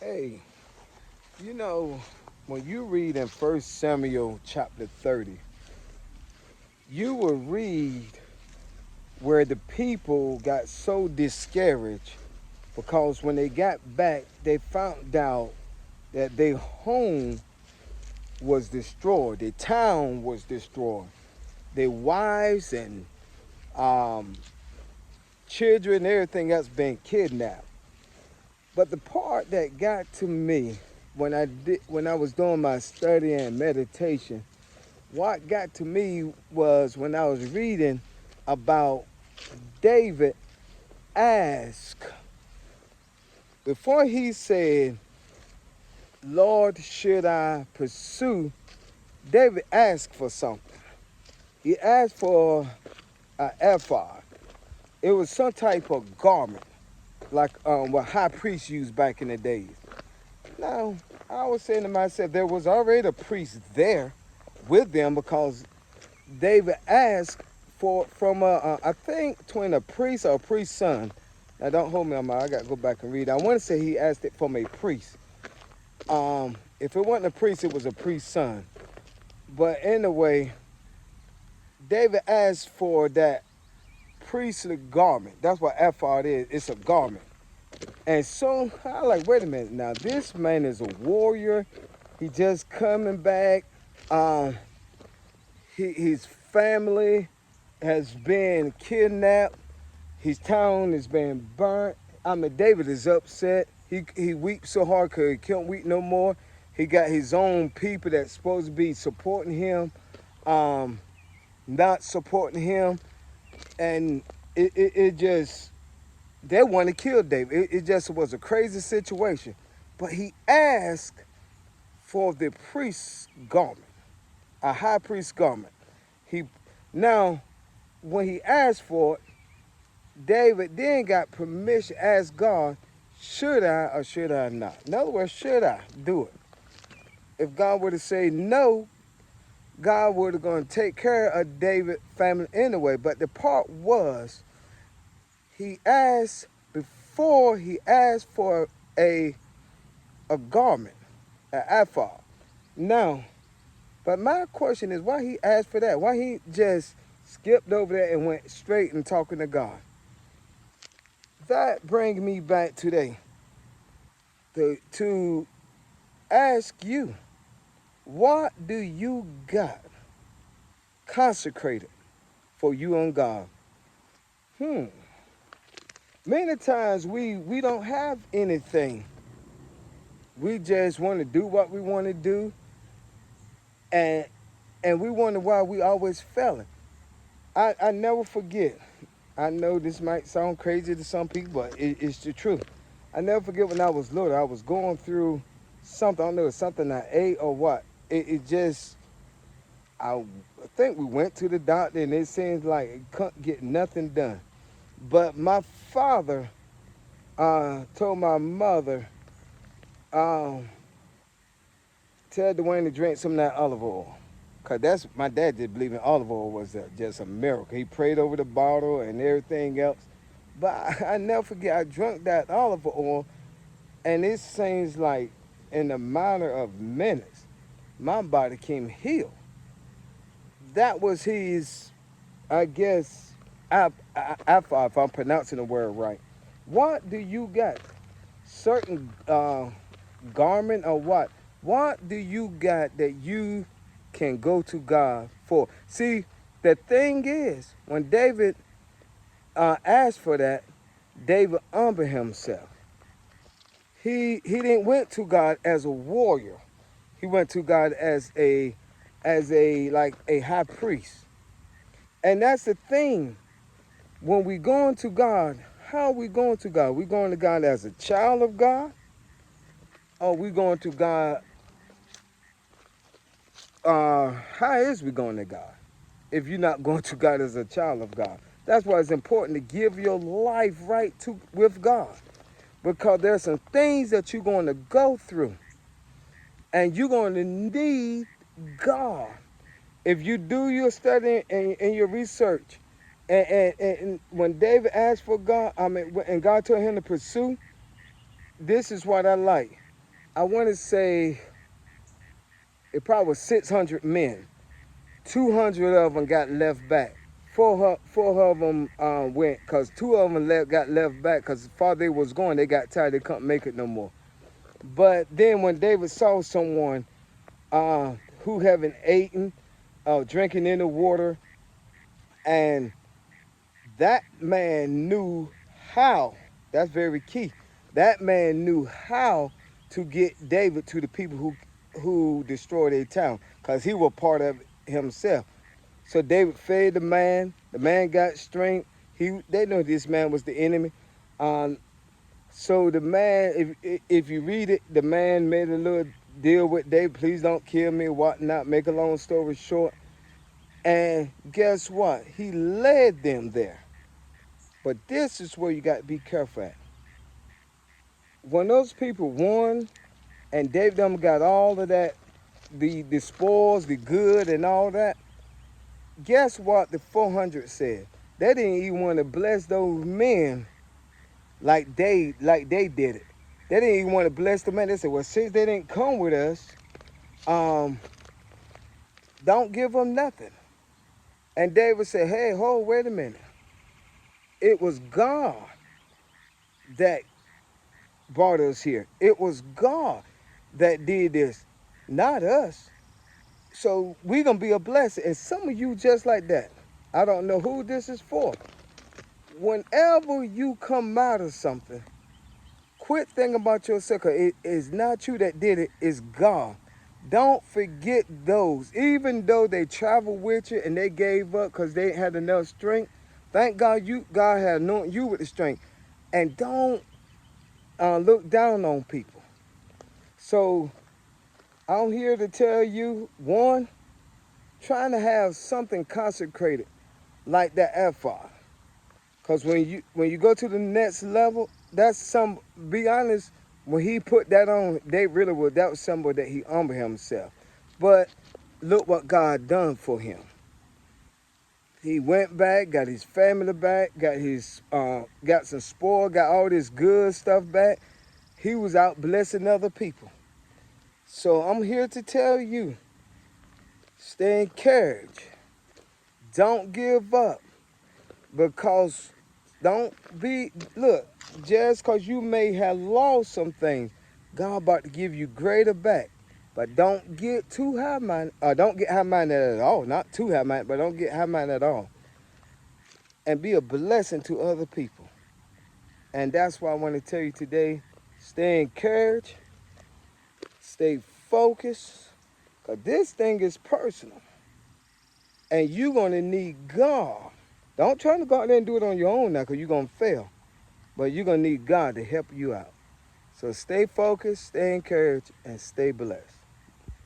Hey, you know, when you read in First Samuel chapter 30, you will read where the people got so discouraged because when they got back, they found out that their home was destroyed, their town was destroyed, their wives and um, children, everything else been kidnapped. But the part that got to me when I was doing my study and meditation, what got to me was when I was reading about David asked, before he said, Lord, should I pursue? David asked for something. He asked for an ephod. It was some type of garment, like what high priests used back in the days. Now, I was saying to myself, there was already a priest there with them because David asked for from I think between a priest or a priest's son. Now don't hold me on my. I gotta go back and read. I want to say he asked it from a priest. If it wasn't a priest, it was a priest's son. But anyway, David asked for that priestly garment. That's what ephod is. It's a garment. And so I like, wait a minute. Now this man is a warrior. He just coming back. Um, his family has been kidnapped. His town is being burnt. I mean, David is upset. He weeps so hard because he can't weep no more. He got his own people that's supposed to be supporting him, um, not supporting him. And it just, they want to kill David. It just was a crazy situation. But he asked for the priest's garment, a high priest's garment. He Now, when he asked for it, David then got permission, asked God, should I or should I not? In other words, should I do it? If God were to say no, God would have going to take care of David's family anyway. But the part was, he asked, before he asked for a, a garment, an ephod. Now, but my question is, why he asked for that? Why he just skipped over that and went straight and talking to God? That brings me back today to ask you, what do you got consecrated for you and God? Hmm. Many times we don't have anything. We just want to do what we want to do, and we wonder why we always failing. I never forget. I know this might sound crazy to some people, but it's the truth. I never forget when I was little. I was going through something. I don't know, something I ate or what. It just, I think we went to the doctor and it seems like it couldn't get nothing done. But my father told my mother, um, tell Dwayne to drink some of that olive oil. Cause that's my dad did believe in olive oil was just a miracle. He prayed over the bottle and everything else. But I never forget, I drank that olive oil, and it seems like in a matter of minutes, my body came healed. That was his, I guess, if I'm pronouncing the word right. What do you got? Certain garment or what? What do you got that you can go to God for? See, the thing is, when David asked for that, David humbled himself. He didn't went to God as a warrior. He went to God as a like a high priest. And that's the thing. When we going to God, how are we going to God? We going to God as a child of God, or we going to God? How is we going to God? If you're not going to God as a child of God, that's why it's important to give your life right to with God, because there's some things that you're going to go through, and you're going to need God. If you do your study and your research, and when David asked for God, I mean, and God told him to pursue, this is what I like. I want to say it probably was 600 men. 200 of them got left back. Four of them went because two of them got left back because far they was going, they got tired. They couldn't make it no more. But then when David saw someone who haven't eaten, drinking in the water, and that man knew how. That's very key. That man knew how to get David to the people who destroyed their town, because he was part of it himself. So David fed the man. The man got strength. They know this man was the enemy. Um, so the man, if you read it, the man made a little deal with David. Please don't kill me, whatnot. Make a long story short. And guess what? He led them there. But this is where you got to be careful at. When those people won, and David them got all of that, the spoils, the good, and all that. Guess what the 400 said? They didn't even want to bless those men like they did it. They didn't even want to bless the men. They said, well, since they didn't come with us, don't give them nothing. And David said, hey, hold, wait a minute. It was God that brought us here. It was God that did this, not us. So we're going to be a blessing. And some of you just like that. I don't know who this is for. Whenever you come out of something, quit thinking about yourself. 'Cause it is not you that did it, it's God. Don't forget those. Even though they traveled with you and they gave up because they had enough strength, thank God God had anointed you with the strength. And don't look down on people. So I'm here to tell you, one, trying to have something consecrated like that ephod. Because when you go to the next level, that's some, be honest, when he put that on, that was somebody that he humbled himself. But look what God done for him. He went back, got his family back, got some spoil, got all this good stuff back. He was out blessing other people. So I'm here to tell you, stay encouraged. Don't give up. Because just because you may have lost some things, God about to give you greater back. But don't get too high-minded. Don't get high-minded at all. Not too high-minded, but don't get high-minded at all. And be a blessing to other people. And that's why I want to tell you today, stay encouraged, stay focused, because this thing is personal. And you're going to need God. Don't try to go out there and do it on your own now, because you're going to fail. But you're going to need God to help you out. So stay focused, stay encouraged, and stay blessed.